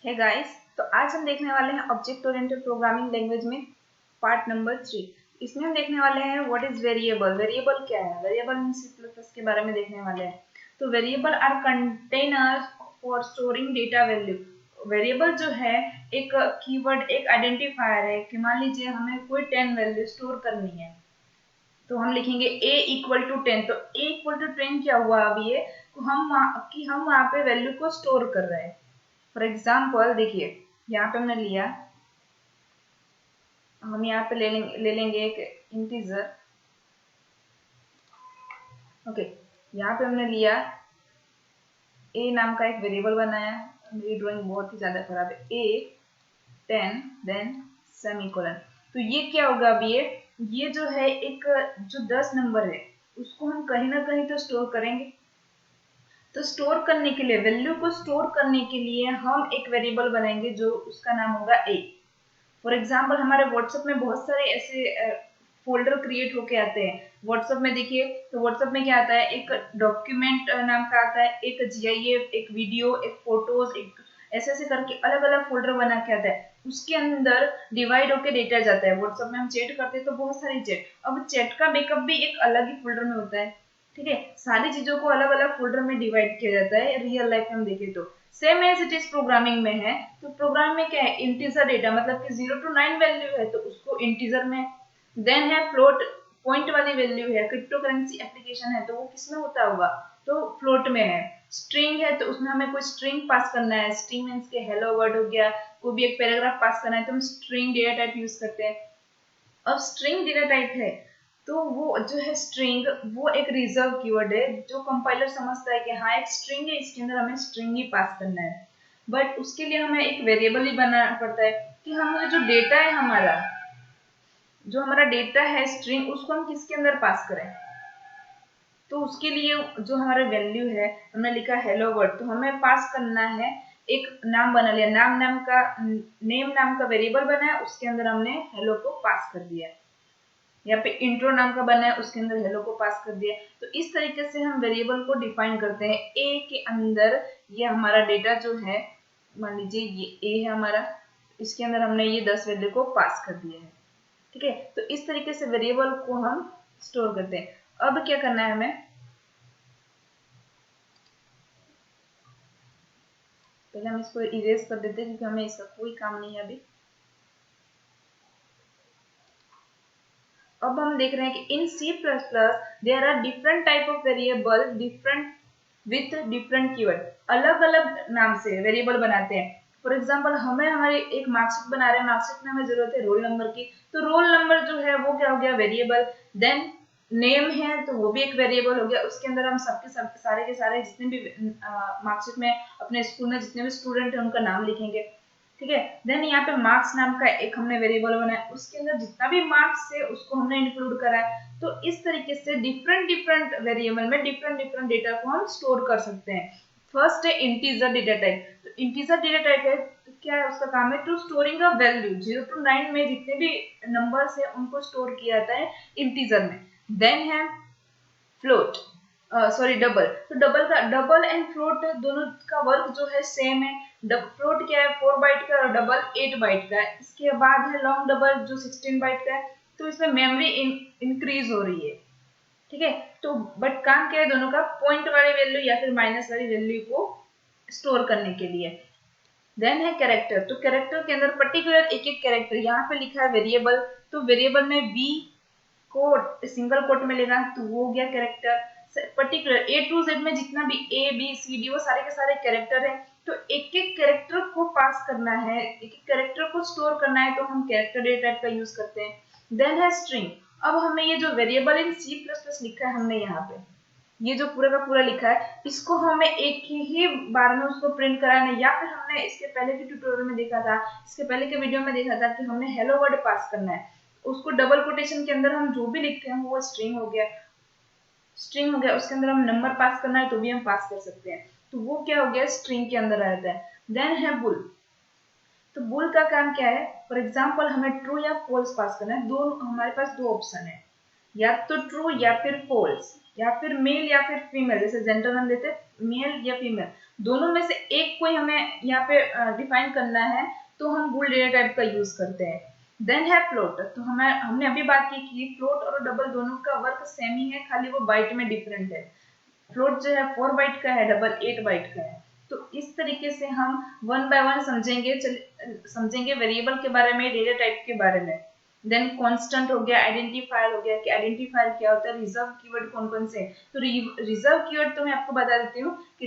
Hey guys, तो आज हम देखने वाले हैं ऑब्जेक्ट ओरिएंटेड प्रोग्रामिंग लैंग्वेज में पार्ट नंबर 3। इसमें हम देखने वाले हैं व्हाट इज वेरिएबल। वेरिएबल क्या है? वेरिएबल इन C++ के बारे में देखने वाले हैं। तो variable are containers for storing data value. Variable जो है एक कीवर्ड, एक आइडेंटिफायर है कि मान लीजिए हमें कोई 10 वैल्यू स्टोर करनी है, तो हम लिखेंगे a इक्वल टू 10। तो a इक्वल टू 10 क्या हुआ? अब ये हम वहाँ पे वैल्यू को स्टोर कर रहे हैं। फॉर एग्जाम्पल देखिए, यहाँ पे हमने लिया, हम यहाँ पे ले लेंगे एक इंटीजर। ओके, यहाँ पे हमने लिया a नाम का एक वेरिएबल बनाया। मेरी ड्राइंग बहुत ही ज्यादा खराब है। a 10 then semicolon. तो ये क्या होगा? अब ये जो है एक जो 10 नंबर है उसको हम कहीं ना कहीं तो स्टोर करेंगे। तो स्टोर करने के लिए, वैल्यू को स्टोर करने के लिए हम एक वेरिएबल बनाएंगे जो उसका नाम होगा a। फॉर एग्जाम्पल हमारे व्हाट्सएप में बहुत सारे ऐसे फोल्डर क्रिएट होके आते हैं। व्हाट्सएप में देखिए, तो व्हाट्सएप में क्या आता है, एक डॉक्यूमेंट नाम का आता है, एक GIF, एक वीडियो, एक फोटोज, एक ऐसे ऐसे करके अलग अलग फोल्डर बना के आता है। उसके अंदर डिवाइड होके डेटा जाता है। व्हाट्सएप में हम चैट करते हैं तो बहुत सारी चैट, अब चैट का बैकअप भी एक अलग ही फोल्डर में होता है। ठीक है, सारी चीजों को अलग अलग फोल्डर में डिवाइड किया जाता है। रियल लाइफ में हम देखें तो same as it is programming में है। तो प्रोग्राम में क्या है, इंटीजर डेटा, मतलब कि 0 to 9 वैल्यू है तो उसको इंटीजर में। देन है फ्लोट, पॉइंट वाली वैल्यू है। क्रिप्टो करेंसी एप्लीकेशन है तो वो किसमें होता होगा, तो फ्लोट में है। स्ट्रिंग है तो उसमें हमें कोई स्ट्रिंग पास करना है। स्ट्रिंग मीन्स के हेलो वर्ड हो गया, कोई भी एक पैराग्राफ पास करना है तो हम स्ट्रिंग डेटा टाइप यूज करते हैं। अब स्ट्रिंग डेटा टाइप है तो वो जो है स्ट्रिंग, वो एक रिजर्व कीवर्ड है जो कंपाइलर समझता है कि हाँ एक स्ट्रिंग है, इसके अंदर हमें स्ट्रिंग ही पास करना है। बट उसके लिए हमें एक वेरिएबल ही बनाना पड़ता है कि हमारा जो डेटा है, हमारा डेटा है स्ट्रिंग, उसको हम किसके अंदर पास करें। तो उसके लिए जो हमारा वैल्यू है, हमने लिखा हेलो वर्ड, तो हमें पास करना है। एक नाम बना लिया, नेम नाम का वेरिएबल बनाया, उसके अंदर हमने हेलो को पास कर दिया। यहाँ पे इंट्रो नाम का बना है, उसके अंदर हेलो को पास कर दिया। तो इस तरीके से हम वेरिएबल को डिफाइन करते हैं। ए के अंदर ये हमारा डेटा जो है, मान लीजिए ये ए है हमारा, इसके अंदर हमने ये 10 वैल्यू को पास कर दिया है। ठीक है, तो इस तरीके से वेरिएबल को हम स्टोर करते हैं। अब क्या करना है हमें, पहले हम इसको इरेज कर देते हैं क्योंकि हमें इसका कोई काम नहीं है अभी। अब हम देख रहे हैं कि in C++ there are different type of variable, different with different keyword. अलग अलग नाम से वेरिएबल बनाते हैं। फॉर एग्जाम्पल हमें हमारे एक मार्कशीट बना रहे हैं, मार्कशीट में हमें जरूरत है रोल नंबर की, तो रोल नंबर जो है वो क्या हो गया, वेरिएबल। देन नेम है तो वो भी एक वेरिएबल हो गया। उसके अंदर हम सब सारे के सारे जितने भी मार्कशीट में अपने स्कूल में जितने भी स्टूडेंट है उनका नाम लिखेंगे। ठीक है, देन यहाँ पे मार्क्स नाम का एक हमने वेरिएबल बनाया, उसके अंदर जितना भी मार्क्स है उसको हमने इंक्लूड करा है। तो इस तरीके से डिफरेंट डिफरेंट वेरिएबल में डिफरेंट डिफरेंट डेटा को हम स्टोर कर सकते हैं। फर्स्ट है इंटीजर डेटा टाइप। तो इंटीजर डेटा टाइप है तो क्या है, उसका काम है to storing a value. 0 to 9 में जितने भी नंबर्स है उनको स्टोर किया जाता है इंटीजर में। देन है फ्लोट, सॉरी डबल। तो डबल एंड फ्लोट दोनों का वर्क जो है सेम है। फ्लोट क्या है, 4 बाइट का, और डबल 8 बाइट का है। इसके बाद है लॉन्ग डबल जो 16 बाइट का है। तो इसमें मेमोरी इंक्रीज हो रही है। ठीक है, तो बट काम क्या है दोनों का, पॉइंट वाली वैल्यू या फिर माइनस वाली वैल्यू को स्टोर करने के लिए। देन है कैरेक्टर। तो कैरेक्टर के अंदर पर्टिकुलर एक एक कैरेक्टर, यहाँ पे लिखा है वेरिएबल, तो वेरिएबल में वी को सिंगल कोट में लेना तो वो हो गया character. Particular A to Z में जितना भी A B C D वो सारे के सारे कैरेक्टर है। तो एक एक कैरेक्टर को पास करना है, एक एक कैरेक्टर को स्टोर करना है तो हम कैरेक्टर डेटा टाइप का यूज करते हैं। देन है स्ट्रिंग। अब हमें ये जो वेरिएबल इन C++ लिखा है हमने यहाँ पे, ये जो पूरा का पूरा लिखा है, इसको हमें एक ही बार में उसको प्रिंट कराना है। या फिर हमने इसके पहले के ट्यूटोरियल में देखा था, इसके पहले के वीडियो में देखा था कि हमने हेलो वर्ड पास करना है। उसको डबल कोटेशन के अंदर हम जो भी लिखते हैं वो स्ट्रिंग हो गया। स्ट्रिंग हो गया, उसके अंदर हम नंबर पास करना है तो भी हम पास कर सकते हैं। तो वो क्या हो गया, स्ट्रिंग के अंदर आ जाता है। देन है बुल। तो बुल का काम क्या है, फॉर एग्जाम्पल हमें ट्रू या फॉल्स पास करना है। दो हमारे पास दो ऑप्शन है, या तो ट्रू या फिर फॉल्स, या फिर मेल या फिर फीमेल। जैसे जेंडर हम देते मेल या फीमेल, दोनों में से एक को ही हमें यहाँ पे डिफाइन करना है, तो हम बूल डेटा टाइप का यूज करते हैं। देन है फ्लोट। तो हमने अभी बात की कि फ्लोट और डबल दोनों का वर्क सेम ही है, खाली वो बाइट में डिफरेंट है। फ्लोट जो है 4 बाइट का है, डबल 8 बाइट का है। तो इस तरीके से हम वन बाय वन समझेंगे वेरिएबल के बारे में, डेटा टाइप के बारे में। देन कांस्टेंट हो गया, आइडेंटिफायर हो गया कि आइडेंटिफायर क्या होता है, रिजर्व कीवर्ड कौन कौन से। तो रिजर्व कीवर्ड तो मैं आपको बता देती हूँ कि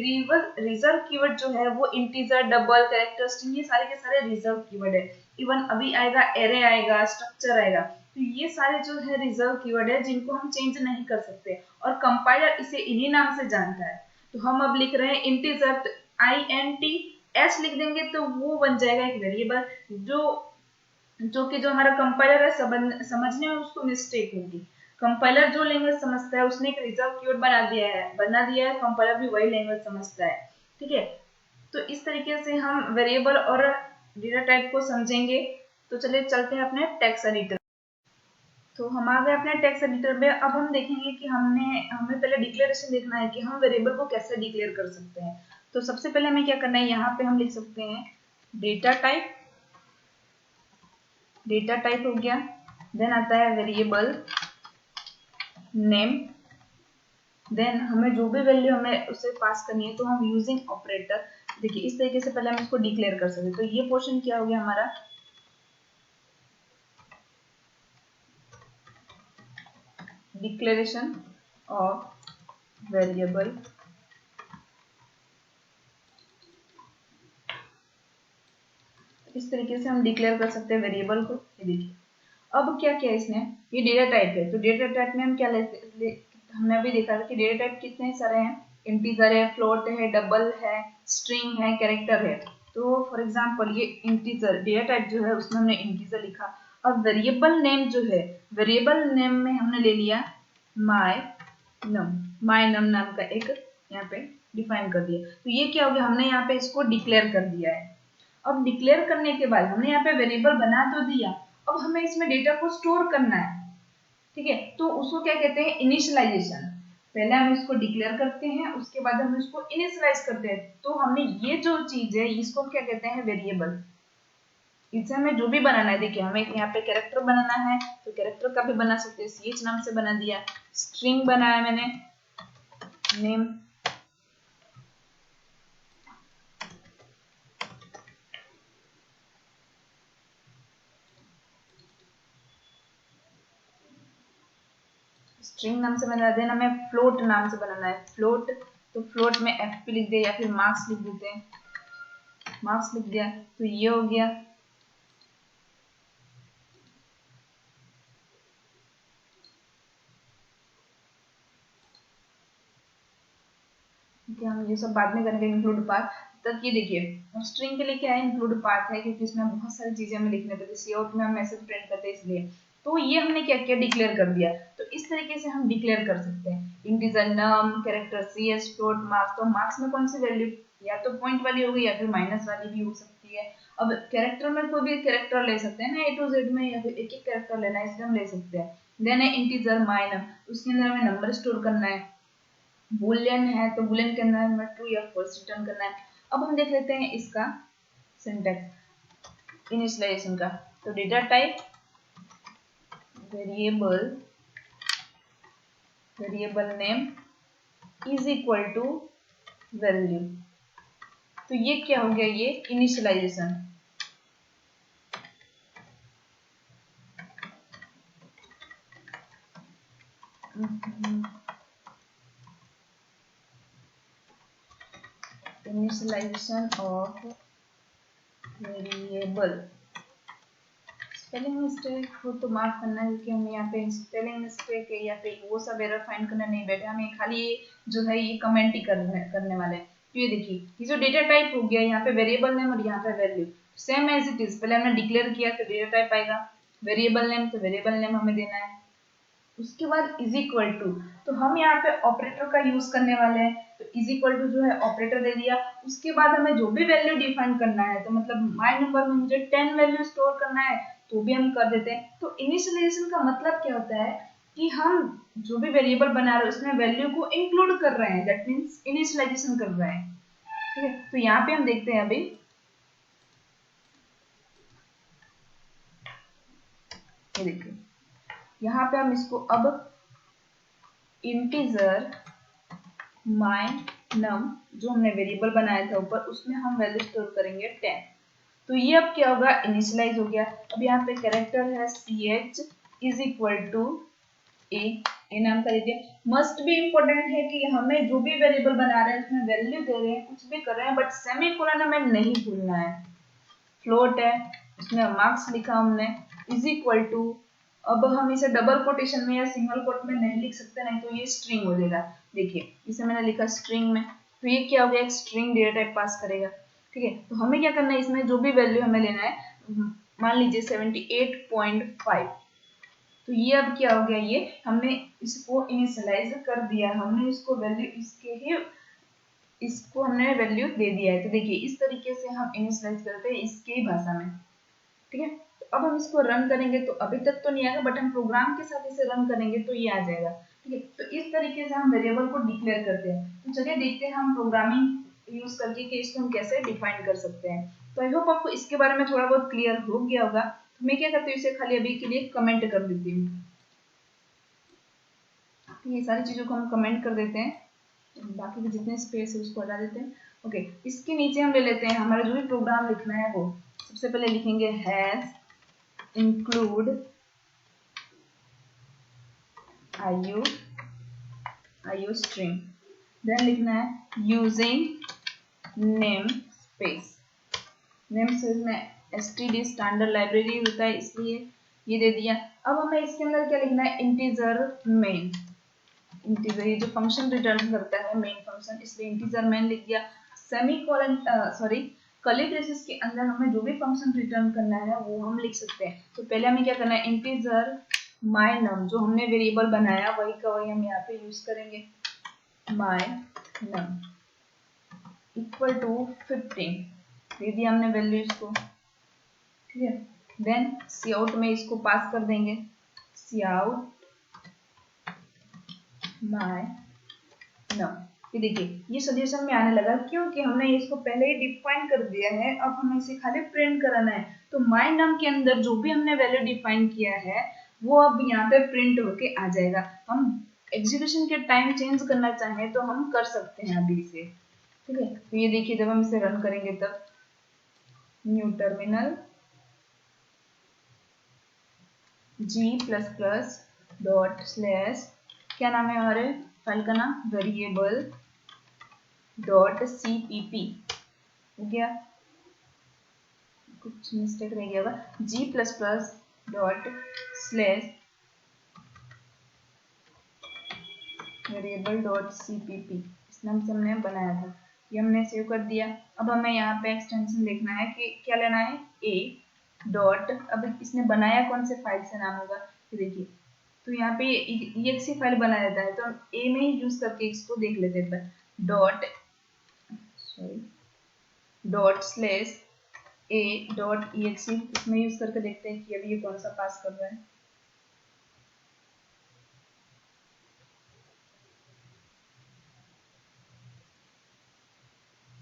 रिजर्व कीवर्ड जो है वो इंटीजर, डबल, कैरेक्टर, स्ट्रिंग, ये सारे के सारे रिजर्व कीवर्ड है। इवन अभी आएगा एरे, आएगा स्ट्रक्चर, आएगा। तो ये सारे जो है रिजर्व कीवर्ड है जिनको हम चेंज नहीं कर सकते, और कंपाइलर इसे इन्हीं नाम से जानता है। तो हम अब लिख रहे हैं इंटीजर, तो INTS लिख देंगे तो वो बन जाएगा एक वेरिएबल, जो हमारा कंपाइलर है समझने में उसको मिस्टेक होगी। कंपाइलर जो लैंग्वेज समझता है उसने एक रिजर्व कीवर्ड बना दिया है, कंपाइलर भी वही लैंग्वेज समझता है। ठीक है, तो इस तरीके से हम वेरिएबल और डेटा टाइप को समझेंगे। तो चलिए चलते हैं अपने टेक्स्ट एडिटर। तो हम आ गए अपने टेक्स्ट एडिटर में। अब हम देखेंगे कि हमें पहले डिक्लेरेशन देखना है कि हम वेरिएबल को कैसे डिक्लेयर कर सकते हैं। तो सबसे पहले हमें क्या करना है, यहाँ पे हम लिख सकते हैं डेटा टाइप हो गया। देन आता है वेरिएबल नेम। देन हमें जो भी वैल्यू हमें उसे पास करनी है तो हम यूजिंग ऑपरेटर, देखिए इस तरीके से पहले हम इसको डिक्लेयर कर सकते हैं। तो ये पोर्शन क्या हो गया हमारा, डिक्लेरेशन ऑफ वेरिएबल। इस तरीके से हम डिक्लेयर कर सकते हैं वेरिएबल को। ये देखिए अब क्या किया इसने, ये डेटा टाइप है। तो डेटा टाइप में हम क्या हमने अभी देखा था कि डेटा टाइप कितने सारे हैं, इंटीजर है, फ्लोट है, डबल है, स्ट्रिंग है, कैरेक्टर है। तो फॉर एग्जांपल ये इंटीजर डेटा टाइप जो है उसमें हमने इंटीजर लिखा। अब वेरिएबल नेम जो है, वेरिएबल नेम में हमने ले लिया माय नम नाम का एक यहाँ पे डिफाइन कर दिया। तो ये क्या हो गया, हमने यहाँ पे इसको डिक्लेयर कर दिया है। अब डिक्लेयर करने के बाद हमने यहाँ पे वेरिएबल बना तो दिया, अब हमें इसमें डेटा को स्टोर करना है। ठीक है, तो उसको क्या कहते हैं, इनिशियलाइजेशन। पहले हम इसको डिक्लेयर करते हैं, उसके बाद हम इसको इनिशियलाइज करते हैं। तो हमने ये जो चीज है इसको क्या कहते हैं, वेरिएबल। इसे हमें जो भी बनाना है, देखिए हमें यहाँ पे कैरेक्टर बनाना है तो कैरेक्टर का भी बना सकते हैं, ch नाम से बना दिया। स्ट्रिंग बनाया मैंने, नेम। स्ट्रिंग नाम से बना देना, हमें फ्लोट नाम से बनाना है, फ्लोट। तो फ्लोट में fp लिख दिया या फिर मार्क्स लिख देते हैं, मार्क्स लिख दिया। तो ये हो गया। कि हम ये सब बाद में करेंगे, इंक्लूड पाथ तक। ये देखिए स्ट्रिंग के लिए क्या है, इंक्लूड पाथ है, क्योंकि इसमें बहुत सारी चीजें हमें लिखने पड़ती है, सीआउट में हम मैसेज प्रिंट करते हैं इसलिए। तो ये हमने क्या किया, डिक्लेयर कर दिया। तो इस तरीके से हम डिक्लेयर कर सकते हैं, इंटीजर, नम, कैरेक्टर, cs, फ्लोट, मार्क्स। तो मार्क्स में कौन सी वैल्यू, या तो पॉइंट वाली होगी या फिर माइनस वाली भी हो सकती है। अब कैरेक्टर में कोई भी कैरेक्टर ले सकते हैं ना, A to Z में, या फिर एक एक कैरेक्टर लेना है इसलिए हम ले सकते हैं। देन है इंटीजर माय नम, उसके अंदर हमें नंबर स्टोर करना है। बुलियन है तो बुलियन के अंदर हमें ट्रू या फॉल्स रिटर्न करना है। अब हम देख लेते हैं इसका सिंटैक्स इनिशियलाइजेशन का। तो data type variable name is equal to value. तो ये क्या हो गया, ये initialization. Initialization of variable. Spelling mistake हो तो माफ करना, क्योंकि हम यहाँ पे स्पेलिंग मिस्टेक है या फिर वो सब एरर फाइंड करने नहीं बैठे, हमें खाली जो है ये कमेंट ही करने वाले हैं। तो ये देखिए ये जो डेटा टाइप हो गया, यहाँ पे वेरिएबल नेम और यहाँ पे value same as it is. पहले हमने डिक्लेयर किया तो डेटा टाइप आएगा, वेरिएबल नेम तो वेरिएबल नेम हमें देना है, उसके बाद इज इक्वल टू। तो हम यहाँ पे ऑपरेटर का यूज करने वाले हैं, तो इज इक्वल टू जो है ऑपरेटर दे दिया। उसके बाद हमें जो भी वैल्यू डिफाइन करना है, तो मतलब माय नंबर में मुझे 10 वैल्यू स्टोर करना है तो भी हम कर देते हैं। तो इनिशियलाइजेशन का मतलब क्या होता है कि हम जो भी वेरिएबल बना रहे हैं उसमें वैल्यू को इंक्लूड कर रहे हैं, दैट मीन्स इनिशियलाइजेशन कर रहे हैं। ठीक है, तो यहाँ पे हम देखते हैं अभी, ये देखिए यहाँ पे हम इसको अब इंटीजर माय नम जो हमने वेरिएबल बनाया था ऊपर, उसमें हम वैल्यू स्टोर करेंगे 10। तो ये अब क्या होगा, इनिशियलाइज हो गया। अब यहाँ पे कैरेक्टर है ch इज इक्वल टू ए नाम का दीजिए। मस्ट भी इम्पोर्टेंट है कि हमें जो भी वेरिएबल बना रहे हैं उसमें वैल्यू दे रहे हैं, कुछ भी कर रहे हैं, बट सेमीकोलन हमें नहीं भूलना है। फ्लोट है, उसमें मार्क्स लिखा हमने, इज इक्वल टू, अब हम इसे डबल कोटेशन में या सिंगल कोट में नहीं लिख सकते, नहीं तो ये स्ट्रिंग हो जाएगा। देखिए इसे मैंने लिखा स्ट्रिंग में, तो ये क्या हो गया, एक स्ट्रिंग डेटा टाइप पास करेगा। ठीक है, तो हमें क्या करना है, इसमें जो भी वैल्यू हमें लेना है, मान लीजिए 78.5, तो ये अब क्या हो गया, ये हमने इसको इनिशियलाइज कर दिया, हमने इसको वैल्यू इसको हमने वैल्यू दे दिया है। तो देखिए इस तरीके से हम इनिशियलाइज करते हैं इसके ही भाषा में। ठीक है, तो अब हम इसको रन करेंगे तो अभी तक तो नहीं आएगा, बट हम प्रोग्राम के साथ इसे रन करेंगे तो ये आ जाएगा। ठीक है, तो इस तरीके से हम वेरिएबल को डिक्लेयर करते हैं। तो चलिए देखते हैं हम प्रोग्रामिंग यूज करके कि इसको हम कैसे डिफाइन कर सकते हैं। तो आई होप आपको इसके बारे में थोड़ा बहुत क्लियर हो गया होगा। तो मैं क्या करती हूँ, इसे खाली अभी के लिए कमेंट कर देती हूँ। ये सारी चीजों को हम कमेंट कर देते हैं, बाकी के जितने स्पेस है उसको हटा देते हैं। ओके, इसके नीचे हम ले लेते हैं हमारा जो भी प्रोग्राम लिखना है वो, सबसे पहले लिखेंगे hash include IU string, then लिखना है यूजिंग नेम स्पेस में std स्टैंडर्ड लाइब्रेरी होता है इसलिए ये दे दिया। अब हमें इसके अंदर क्या लिखना है, इंटीजर मेन, इंटीजर ये जो फंक्शन रिटर्न करता है मेन फंक्शन, इसलिए इंटीजर मेन लिख दिया। सेमीकोलन सॉरी कर्ली ब्रेसेस के अंदर हमें जो भी फंक्शन रिटर्न करना है वो हम लिख सकते हैं। तो पहले हमें क्या करना है, इंटीजर माय नम जो हमने वेरिएबल बनाया वही का वही हम यहाँ पे यूज करेंगे, माय नम इक्वल टू 15 दे दिया हमने वैल्यू इसको। ठीक है, देन सी आउट में इसको पास कर देंगे, सी आउट माय नम। ये देखिए ये सजेशन में आने लगा क्योंकि हमने इसको पहले ही डिफाइन कर दिया है, अब हमें इसे खाली प्रिंट कराना है। तो माय नम के अंदर जो भी हमने वैल्यू डिफाइन किया है वो अब यहाँ पे प्रिंट होके आ जाएगा। हम एग्जीक्यूशन के टाइम चेंज करना चाहें तो हम कर सकते हैं अभी इसे। ठीक है, तो ये देखिए जब हम इसे रन करेंगे तब न्यू टर्मिनल g++ क्या नाम है हमारे फाइल का नाम, वेरिएबल .cpp हो गया, कुछ मिस्टेक रह गया होगा, g++वेरिएबल.cpp इस नाम से हमने बनाया था, ये हमने सेव कर दिया। अब हमें यहाँ पे एक्सटेंशन देखना है कि क्या लेना है, a डॉट, अब इसने बनाया कौन से फाइल से नाम होगा, देखिए तो यहाँ पे exe फाइल बनाया जाता है, तो हम a में ही यूज करके इसको देख लेते हैं। .a.exe इसमें यूज करके देखते हैं कि अभी ये कौन सा पास कर रहा है।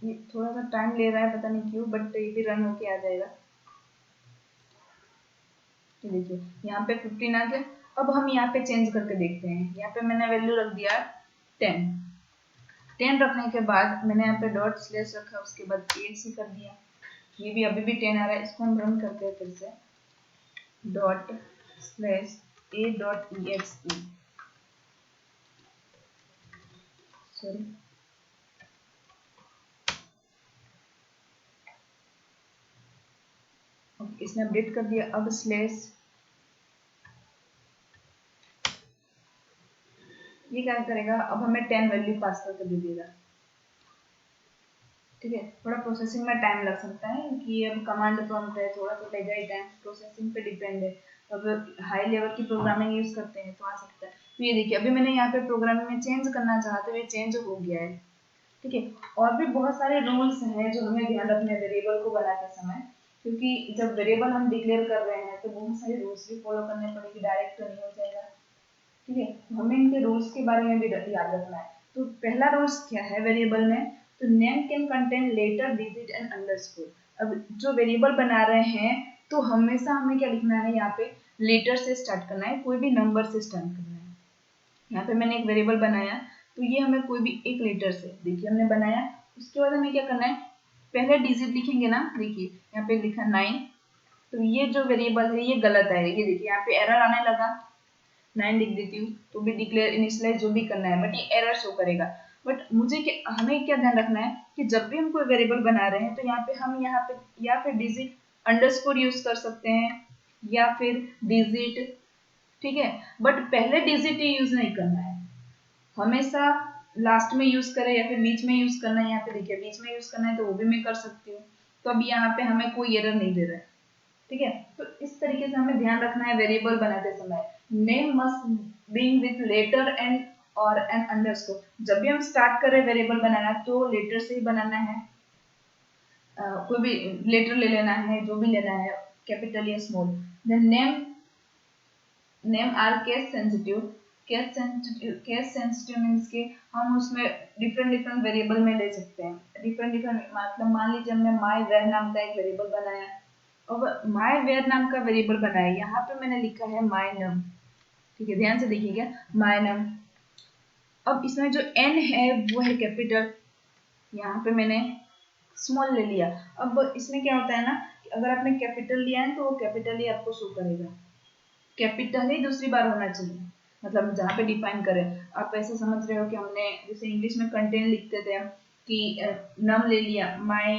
ये थोड़ा सा टाइम ले रहा है पता नहीं क्यों, बट ये भी रन होके आ जाएगा। देखिए यहाँ पे 15 आ गया। अब हम यहाँ पे चेंज करके देखते हैं, यहाँ पे मैंने वैल्यू रख दिया 10 रखने के बाद मैंने यहाँ पे ./ रखा, उसके बाद exe कर दिया, ये भी अभी भी 10 आ रहा है। इसको हम रन करते हैं फिर से, ./a.exe सॉरी इसने अपडेट कर दिया। अब स्लैश ये क्या करेगा, अब हमें 10 वैल्यू पास करके दे देगा। ठीक है, थोड़ा प्रोसेसिंग में टाइम लग सकता है कि अब कमांड प्रॉम्प्ट है, थोड़ा तो लेगा ही टाइम, प्रोसेसिंग पे डिपेंड है। अब हाई लेवल की प्रोग्रामिंग यूज करते हैं तो आ सकता है। तो ये देखिए अभी मैंने यहाँ पे प्रोग्रामिंग में चेंज करना चाहा तो ये चेंज हो गया है। ठीक है, और भी बहुत सारे रूल्स हैं जो हमें ध्यान रखने हैं वेरिएबल को बनाते समय, क्योंकि जब वेरिएबल हम डिक्लेयर कर रहे हैं तो बहुत सारे रूल्स भी फॉलो करने पड़ेगी, डायरेक्ट तो नहीं हो जाएगा। ठीक है, तो हमें इनके रूल्स के बारे में भी याद रखना है। तो पहला रूल्स क्या है वेरिएबल में, तो name can contain letter, digit and underscore. अब जो वेरिएबल बना रहे हैं तो हमेशा हमें क्या लिखना है, यहाँ पे लेटर से स्टार्ट करना है, कोई भी नंबर से स्टार्ट करना है। यहाँ पे मैंने एक वेरिएबल बनाया तो ये हमें कोई भी एक लेटर से, देखिए हमने बनाया, उसके बाद हमें क्या करना है, पहले डिजिट लिखेंगे ना, देखिए यहाँ पे लिखा 9, तो ये जो वेरिएबल है ये गलत है, ये देखिए यहाँ पे एरर आने लगा, 9 लिख देती हूँ तो भी डिक्लेयर इनिशियलाइज जो भी करना है बट ये एरर शो करेगा। बट हमें क्या ध्यान रखना है कि जब भी हम कोई वेरिएबल बना रहे हैं तो यहाँ पे या फिर डिजिट अंडरस्कोर यूज कर सकते हैं या फिर डिजिट, ठीक है, बट पहले डिजिट ही यूज नहीं करना है, हमेशा लास्ट में यूज करें या फिर बीच में यूज करना है। यहाँ पे देखिए बीच में यूज करना है तो वो भी मैं कर सकती हूँ, तो अब यहाँ पे हमें कोई एरर नहीं दे रहा है, ठीक है। तो इस तरीके से हमें ध्यान रखना है वेरिएबल बनाते समय, name must being with letter and और एन अंडरस्कोर। जब भी हम स्टार्ट करें वेरिएबल बनाना तो लेटर से ही बनाना है, कोई भी लेटर ले लेना है, जो भी लेना है, कैपिटल या small. Then name are case sensitive. Case sensitive means के हम उसमें डिफरेंट वेरिएबल में ले सकते हैं, डिफरेंट मतलब मान लीजिए हमने माई वेर नाम का एक वेरिएबल बनाया, अब माई वेर नाम का वेरिएबल बनाया, यहाँ पे मैंने लिखा है माई नम, ठीक है, ध्यान से देखिएगा माई नम। अब इसमें जो एन है वो है कैपिटल, यहाँ पे मैंने स्मॉल ले लिया। अब इसमें क्या होता है ना कि अगर आपने कैपिटल लिया है तो वो कैपिटल ही आपको शो करेगा, कैपिटल ही दूसरी बार होना चाहिए, मतलब जहाँ पे डिफाइन करें। आप ऐसे समझ रहे हो कि हमने जैसे इंग्लिश में कंटेंट लिखते थे कि नम ले लिया, माय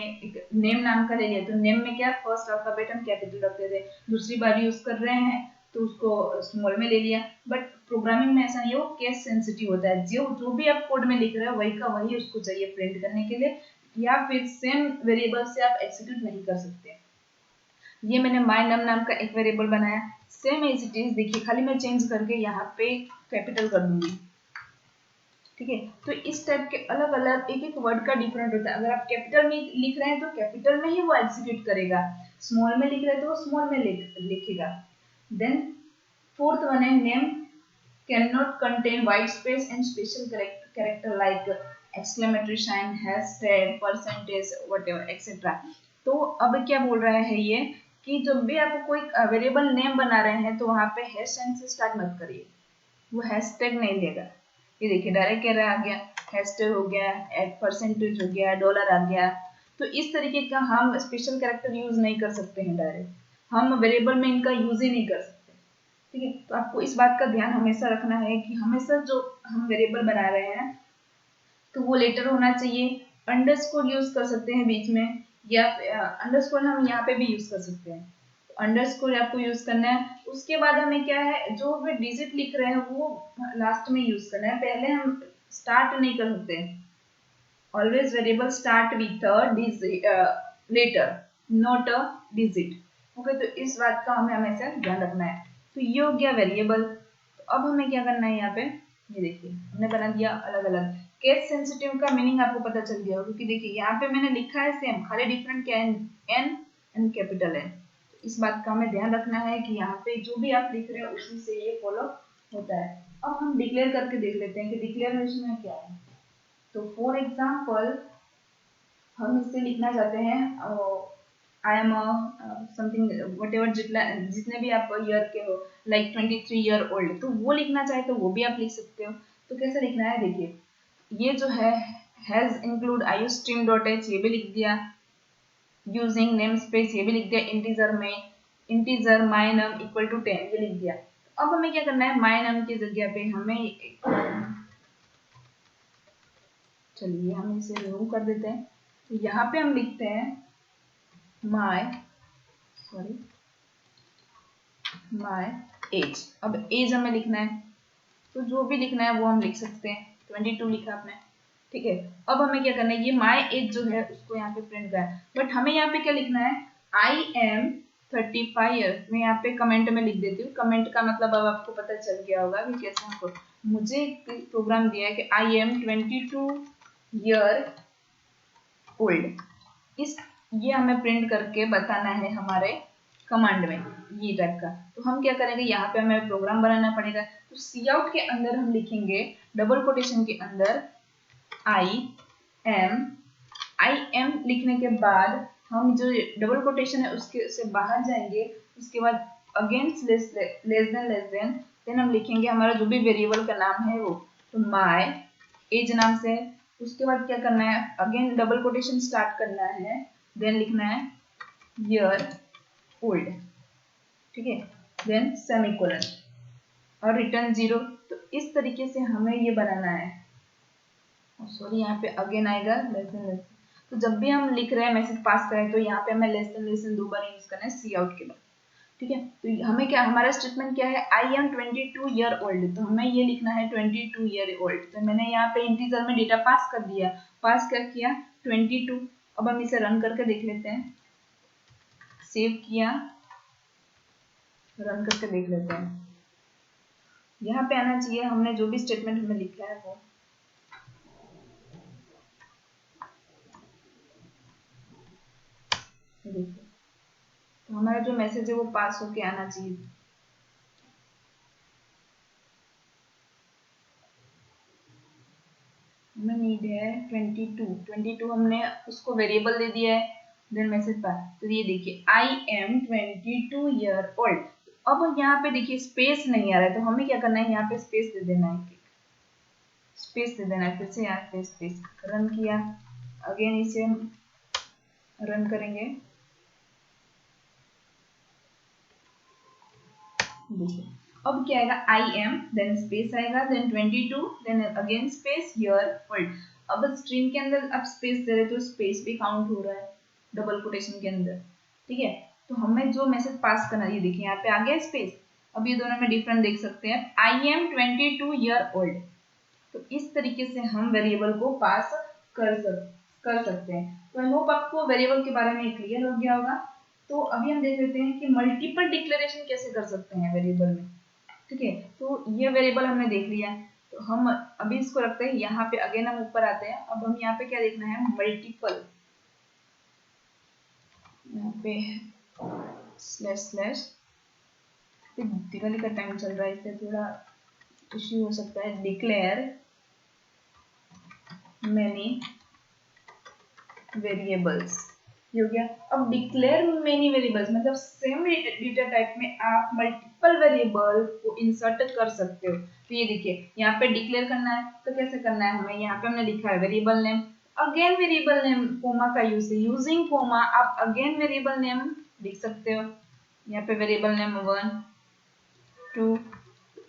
नेम नाम का ले लिया, तो नेम में क्या फर्स्ट अल्फाबेट हम कैपिटल रखते थे, दूसरी बार यूज कर रहे हैं तो उसको स्मॉल में ले लिया। बट प्रोग्रामिंग में ऐसा नहीं है, वो केस सेंसिटिव होता है, जो भी आप कोड में लिख रहे हो वही का वही उसको चाहिए प्रिंट करने के लिए, या फिर सेम वेरिएबल से आप एक्सिक्यूट नहीं कर सकते। ये मैंने माय नम नाम का एक वेरिएबल बनाया, सेम एज इट इज, देखिए खाली मैं चेंज करके यहाँ पे कैपिटल कर दूंगी, ठीक है। तो इस टाइप के अलग अलग एक एक वर्ड का डिफरेंट होता है, अगर आप कैपिटल में लिख रहे हैं तो कैपिटल में ही वो एग्जीक्यूट करेगा, स्मॉल में लिख रहे हैं तो वो स्मॉल में लिखेगा। देन फोर्थ वन है name can not contain white space and special character like exclamatory sign, hashtag, percentage, whatever etcetera. तो अब क्या बोल रहा है ये कि जब भी आप कोई वेरिएबल नेम बना रहे हैं तो वहां पे हैश साइन से स्टार्ट मत करिए, वो हैशटैग नहीं लेगा। ये देखिए डायरेक्ट कह रहा आ गया, हैशटैग हो गया, परसेंटेज हो गया, डॉलर आ गया। तो इस तरीके का हम स्पेशल कैरेक्टर यूज नहीं कर सकते हैं, डायरेक्ट हम वेरिएबल में इनका यूज ही नहीं कर सकते, ठीक है। तो आपको इस बात का ध्यान हमेशा रखना है कि हमेशा जो हम वेरिएबल बना रहे हैं तो वो लेटर होना चाहिए, अंडरस्कोर यूज कर सकते हैं बीच में, या अंडरस्कोर हम यहाँ पे भी यूज कर सकते हैं, अंडरस्कोर आपको यूज करना है। उसके बाद हमें क्या है, जो भी डिजिट लिख रहे हैं वो लास्ट में यूज करना है, पहले हम स्टार्ट नहीं कर सकते। Always variable start with letter not a digit, okay. तो इस बात का हमें हमेशा ध्यान रखना है। तो ये हो गया वेरिएबल। तो अब हमें क्या करना है, यहाँ पे ये देखिए हमने बना दिया अलग अलग। केस सेंसिटिव का मीनिंग आपको पता चल गया, क्योंकि देखिए यहाँ पे मैंने लिखा है सेम, खाली डिफरेंट क्या है, एन एंड कैपिटल है। इस बात का हमें ध्यान रखना है कि यहाँ पे जो भी आप लिख रहे हो उसी से ये फॉलो होता है। अब हम डिक्लेयर करके देख लेते हैं कि डिक्लेरेशन में क्या है। तो फॉर एग्जाम्पल हम इससे लिखना चाहते हैं I am something what ever, जितने भी आप ईयर के हो, लाइक 23 ईयर ओल्ड, तो वो लिखना चाहे तो वो भी आप लिख सकते हो। तो कैसे लिखना है, देखिए ये जो है हैज इंक्लूड iostream.h, ये भी लिख दिया, यूजिंग नेम स्पेस ये भी लिख दिया, integer my num equal to 10 ये लिख दिया। अब हमें क्या करना है, माय नम की जगह पे हमें चलिए हम इसे रिमूव कर देते हैं। तो यहाँ पे हम लिखते हैं माय एज। अब एज हमें लिखना है तो जो भी लिखना है वो हम लिख सकते हैं, 22 लिखा आपने, ठीक है। अब हमें क्या करना है, ये माय एज जो है उसको यहाँ पे प्रिंट करना है, बट हमें यहाँ पे क्या लिखना है, आई एम 35 ईयर। मैं यहाँ पे कमेंट में लिख देती हूँ, कमेंट का मतलब अब आपको पता चल गया होगा कि कैसे हमको, मुझे प्रोग्राम दिया है कि आई एम 22 ईयर ओल्ड, इस ये हमें प्रिंट करके बताना है हमारे कमांड में, ये टाइप का। तो हम क्या करेंगे, यहाँ पे हमें प्रोग्राम बनाना पड़ेगा। तो सी आउट के अंदर हम लिखेंगे डबल कोटेशन के अंदर आई एम आई एम लिखने के बाद हम जो डबल कोटेशन है उसके से बाहर जाएंगे, उसके बाद अगेंस्ट लेस देन देन हम लिखेंगे हमारा जो भी वेरिएबल का नाम है वो, तो माय एज नाम से। उसके बाद क्या करना है, अगेन डबल कोटेशन स्टार्ट करना है, देन लिखना है ईयर ओल्ड, ठीक है, देन सेमीकोलन और रिटर्न 0। तो इस तरीके से हमें ये बनाना है। सॉरी, यहाँ पे अगेन आएगा लेस देन। तो जब भी हम लिख रहे हैं मैसेज पास करें तो यहाँ पे हमें लेस देन दो बार यूज करना है सी आउट के बाद, ठीक है। तो हमें क्या, हमारा स्टेटमेंट क्या है, आई एम 22 ईयर ओल्ड, तो हमें ये लिखना है 22 ईयर ओल्ड। तो मैंने यहाँ पे इंटीजर में डेटा पास कर दिया, पास कर किया 22। अब हम इसे रन करके देख लेते हैं, सेव किया, रन करके देख लेते हैं। यहाँ पे आना चाहिए हमने जो भी स्टेटमेंट हमें लिखा है वो। देखिए, तो हमारा जो मैसेज है वो पास होके आना चाहिए। हमें नीड है 22 हमने उसको वेरिएबल दे दिया है, देन मैसेज पास। तो ये देखिए आई एम 22 ईयर ओल्ड। अब यहाँ पे देखिए स्पेस नहीं आ रहा है, तो हमें क्या करना है, यहाँ पे स्पेस दे देना है, स्पेस दे देना है। फिर से यहाँ पे स्पेस रन किया, अगेन इसे रन करेंगे। देखिए अब क्या आएगा, आई एम देन स्पेस आएगा, then 22 then again space year old. अब स्ट्रिंग के अंदर अब स्पेस दे रहे तो स्पेस भी काउंट हो रहा है डबल कोटेशन के अंदर, ठीक है। तो हमें जो मैसेज पास करना है, ये देखिए यहाँ पे आ गया स्पेस। अब ये दोनों में डिफरेंट देख सकते हैं, आई एम 22 ईयर ओल्ड। तो इस तरीके से हम वेरिएबल को पास कर सकते हैं। तो आई होप आपको वेरिएबल के बारे में क्लियर हो गया होगा। तो अभी हम देख लेते हैं कि मल्टीपल डिक्लेरेशन कैसे कर सकते हैं वेरिएबल में, ठीक है। तो ये वेरिएबल हमने देख लिया है, तो हम अभी इसको रखते हैं यहाँ पे। अगेन हम ऊपर आते हैं, अब हम यहाँ पे क्या देखना है, मल्टीपल, यहाँ पे स्लैश स्लैश, दिवाली का टाइम चल रहा है इससे थोड़ा इश्यू हो सकता है, डिक्लेयर मेनी वेरिएबल्स, ये हो गया। अब डिक्लेयर मेनी वेरिएबल्स मतलब सेम डेटा टाइप में आप मल्टीपल वेरिएबल को इंसर्ट कर सकते हो। तो ये देखिए यहाँ पे डिक्लेयर करना है, तो कैसे करना है हमें, यहाँ पे हमने लिखा है variable name, again variable name comma का यूज है, यूजिंग कोमा आप अगेन वेरिएबल नेम लिख सकते हो। यहाँ पे वेरिएबल नेम 1 2,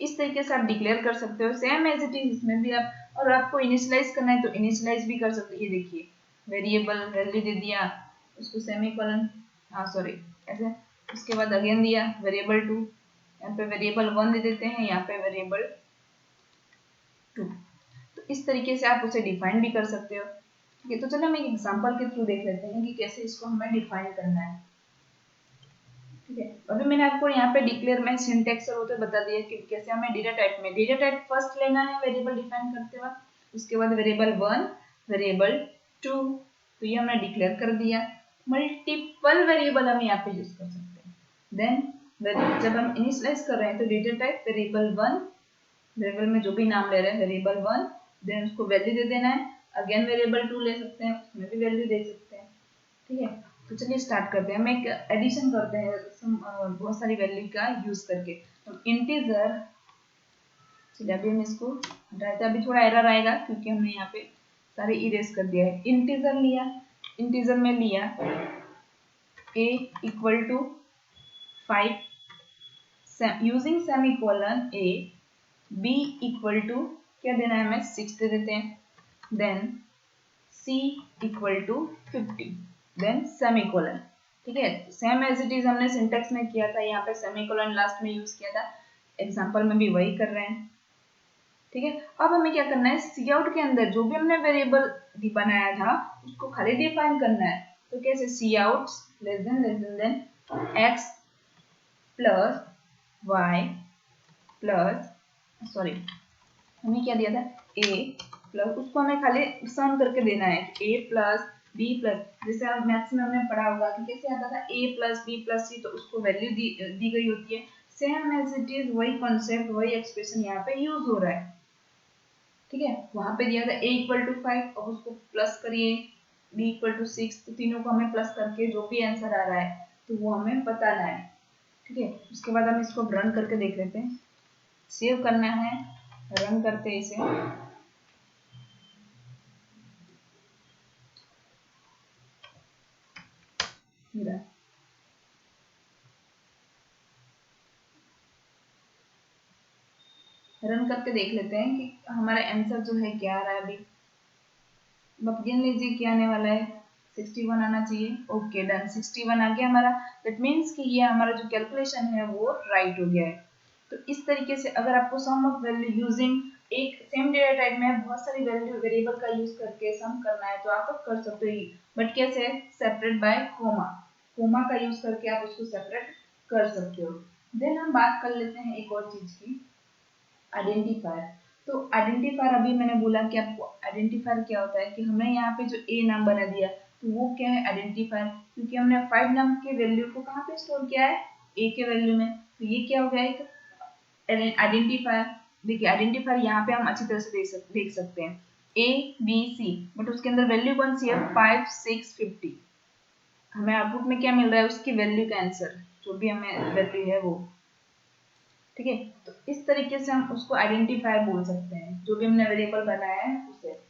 इस तरीके से आप डिक्लेयर कर सकते हो, सेम एज इट इज इसमें भी आप। और आपको इनिशियलाइज करना है तो इनिशियलाइज भी कर सकते हो। ये देखिए वेरिएबल वैल्यू दे दिया, उसको सेमीकोलन, हाँ सॉरी ऐसे, उसके बाद अगेन दिया वेरिएबल 2, यहाँ पे वेरिएबल 1 दे देते हैं, यहाँ पे वेरिएबल 2। तो इस तरीके से आप उसे डिफाइन भी कर सकते हो, ठीक है। तो चलो हम एक एग्जांपल के थ्रू देख लेते हैं कि कैसे इसको हमें डिफाइन करना है, ठीक है। अभी मैंने आपको यहाँ पे डिक्लेयर में सिंटैक्स और वो तो बता दिया कि कैसे हमें डेटा टाइप में डेटा टाइप फर्स्ट लेना है वेरिएबल डिफाइन करते वक्त, उसके बाद वेरिएबल 1 वेरिएबल 2, तो ये हमने डिक्लेयर कर दिया। मल्टीपल वेरिएबल हम यहाँ पे यूज कर सकते हैं। देन जब हम इनिशियलाइज कर रहे हैं तो डेटा टाइप वेरिएबल 1, वेरिएबल में जो भी नाम ले रहे हैं वेरिएबल 1, देन उसको वैल्यू दे देना है। अगेन वेरिएबल 2 ले सकते हैं, उसमें भी वैल्यू दे सकते हैं, ठीक है। तो चलिए स्टार्ट करते हैं, हम एक एडिशन करते हैं बहुत सारी वैल्यू का यूज करके। तो इंटीजर, चलिए अभी हम इसको हटाते हैं, अभी थोड़ा एरर आएगा क्योंकि हमने यहाँ पे सारे इरेज कर दिया है। इंटीजर लिया, इंटीजर में लिया a equal to 5 using semicolon a, b equal to क्या देना है हमें 6 दे देते हैं, then c equal to 50, then semicolon, ठीक है। सेम एज इट इज हमने सिंटेक्स में किया था, यहाँ पे सेमीकोलन लास्ट में यूज किया था, एग्जांपल में भी वही कर रहे हैं, ठीक है। अब हमें क्या करना है, सी आउट के अंदर जो भी हमने वेरिएबल बनाया था उसको खाली डिफाइन करना है। तो कैसे, see out less than x plus y plus, sorry हमने क्या दिया था, a प्लस, उसको हमें खाली सम करके देना है, a प्लस b प्लस, जैसे आप मैथ्स में हमने पढ़ा होगा कि कैसे आता था a plus b plus c, तो उसको वैल्यू दी गई होती है। सेम एज इट इज वही कॉन्सेप्ट वही एक्सप्रेशन यहाँ पे यूज हो रहा है, ठीक है। वहां पे दिया था a इक्वल टू 5, अब उसको प्लस करिए, b इक्वल टू 6, तो तीनों को हमें प्लस करके जो भी आंसर आ रहा है तो वो हमें बताना है। ठीक है, उसके बाद हम इसको रन करके देख लेते हैं। सेव करना है, रन करते हैं इसे। रन करके देख लेते हैं कि हमारा आंसर जो है क्या आ रहा है। अभी अब गिन लीजिए क्या आने वाला है। 61 आना चाहिए। ओके डन, 61 आ गया हमारा। दैट मीन्स कि ये हमारा जो कैलकुलेशन है वो राइट हो गया है। तो इस तरीके से अगर आपको सम ऑफ वैल्यू यूजिंग एक सेम डेटा टाइप में बहुत सारी वैल्यू वेरिएबल का यूज करके सम करना है तो आप कर सकते हो, बट कैसे? Separate by comma. कोमा का यूज करके आप उसको सेपरेट कर सकते हो। देन हम बात कर लेते हैं एक और चीज की, आइडेंटिफायर। तो आइडेंटिफायर अभी मैंने बोला कि आपको आइडेंटिफायर क्या होता है कि हमने यहाँ पे जो ए नाम बना दिया तो वो क्या है? आइडेंटिफायर, क्योंकि हमने 5 नाम के वैल्यू को कहाँ पे स्टोर किया है? ए के वैल्यू में। तो ये क्या हो गया? एक आइडेंटिफायर। देखिए आइडेंटिफायर यहाँ पे हम अच्छी तरह से देख सकते हैं ए बी सी, बट उसके अंदर वैल्यू कौन सी है? 5 6 50। हमें आउटपुट में क्या मिल रहा है? उसकी वैल्यू का आंसर, जो भी हमें वैल्यू है वो। ठीक है, तो इस तरीके से हम उसको आइडेंटिफायर बोल सकते हैं, जो भी हमने वेरिएबल बनाया है उसे।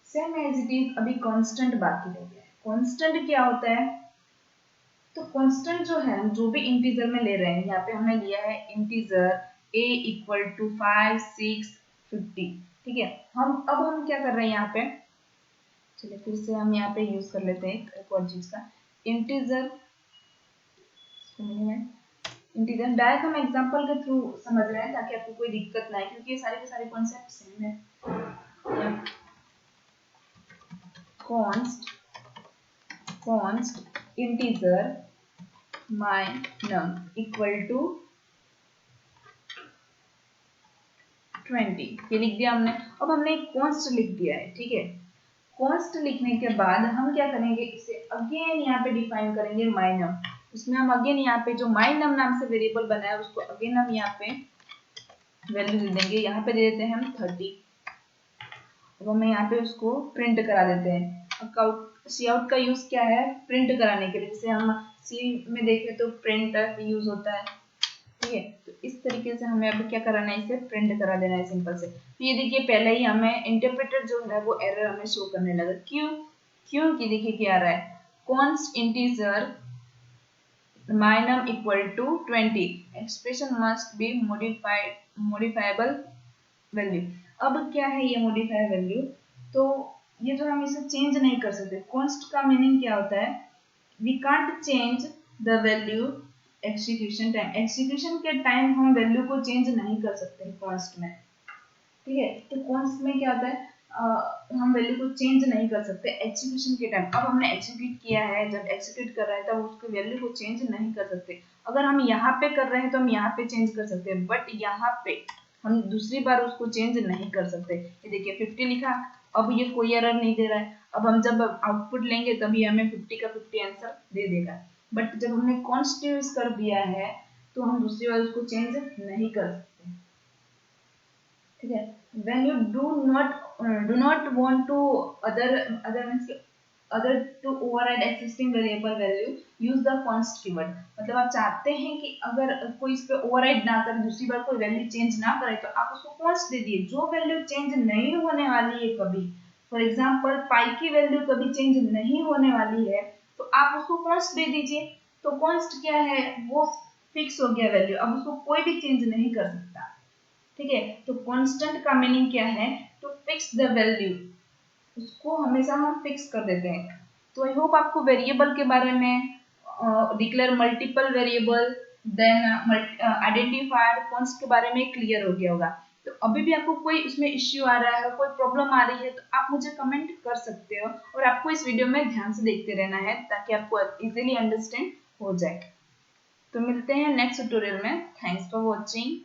सेम एज इट इज अभी कांस्टेंट बाकी रह गया है। कांस्टेंट क्या होता है? तो कांस्टेंट जो है हम जो भी इंटीजर में ले रहे हैं, यहाँ पे हमने लिया है इंटीजर a इक्वल टू 5 6 50। ठीक है, हम क्या कर रहे हैं यहाँ पे? चलिए फिर से हम यहाँ पे यूज कर लेते हैं एक और चीज का, इंटीजर। इंटीजर डायरेक्ट हम एग्जांपल के थ्रू समझ रहे हैं ताकि आपको कोई दिक्कत ना आए, क्योंकि ये सारे के सारे कॉन्सेप्ट सेम है। const integer my num equal to 20, ये लिख दिया हमने। अब हमने एक const लिख दिया है। ठीक है, const लिखने के बाद हम क्या करेंगे? इसे अगेन यहाँ पे डिफाइन करेंगे my num। उसमें हम अगेन यहाँ पे जो my num नाम से वेरिएबल बनाया है उसको अगेन हम यहाँ पे वैल्यू दे देंगे। यहाँ पे दे देते हैं हम 30। अब हमें यहाँ पे उसको प्रिंट करा देते हैं। सी आउट का यूज क्या है? प्रिंट कराने के लिए। जैसे हम सी में देखें तो प्रिंट यूज होता है। ठीक है, तो इस तरीके से हमें अब क्या कराना है? इसे प्रिंट करा देना है सिंपल से। तो ये देखिए पहले ही हमें इंटरप्रेटर जो है वो एरर हमें शो करने लगा। क्योंकि देखिए क्या आ रहा है? const integer my num equal to 20, expression must be modifiable value. अब क्या है ये मॉडिफायर वैल्यू? तो ये जो हम इसे चेंज नहीं कर सकते। कॉन्स्ट का मीनिंग क्या होता है? We can't change the value execution time. Execution के टाइम हम वैल्यू को चेंज नहीं कर सकते कॉन्स्ट में। ठीक है, तो कॉन्स्ट में क्या होता है? हम वैल्यू को चेंज नहीं कर सकते एग्जीक्यूशन के टाइम। अब हमने एग्जीक्यूट किया है, जब एग्जीक्यूट कर रहे हैं तब उसकी वैल्यू को चेंज नहीं कर सकते। अगर हम यहाँ पे कर रहे हैं तो हम यहाँ पे चेंज कर सकते हैं, बट यहाँ पे हम दूसरी बार उसको चेंज नहीं कर सकते। ये देखिए 50 लिखा, अब ये कोई एरर नहीं दे रहा है। अब हम जब आउटपुट लेंगे तभी हमें 50 का 50 आंसर दे देगा, बट जब हमने कॉन्स्ट यूज कर दिया है तो हम दूसरी बार उसको चेंज नहीं कर सकते। ठीक है, when you do not want to other to override existing variable value, use the const keyword। मतलब आप चाहते हैं कि अगर कोई इस पे ओवरराइड ना करे, दूसरी बार कोई वैल्यू चेंज ना करे, तो आप उसको const दे दिए। जो वैल्यू चेंज नहीं होने वाली है कभी, फॉर एग्जांपल पाई की वैल्यू कभी चेंज नहीं होने वाली है, तो आप उसको const दे दीजिए। तो const क्या है? वो फिक्स हो गया वैल्यू, अब उसको कोई भी चेंज नहीं कर सकता। ठीक है, तो कांस्टेंट का मीनिंग क्या है? टू फिक्स द वैल्यू, उसको हमेशा हम फिक्स कर देते हैं। तो आई होप आपको वेरिएबल के बारे में, declare multiple variable, then identifier, const के बारे में क्लियर हो गया होगा। तो अभी भी आपको कोई उसमें इश्यू आ रहा है, कोई प्रॉब्लम आ रही है, तो आप मुझे कमेंट कर सकते हो, और आपको इस वीडियो में ध्यान से देखते रहना है ताकि आपको इजीली अंडरस्टैंड हो जाए। तो मिलते हैं नेक्स्ट ट्यूटोरियल में। Thanks for watching.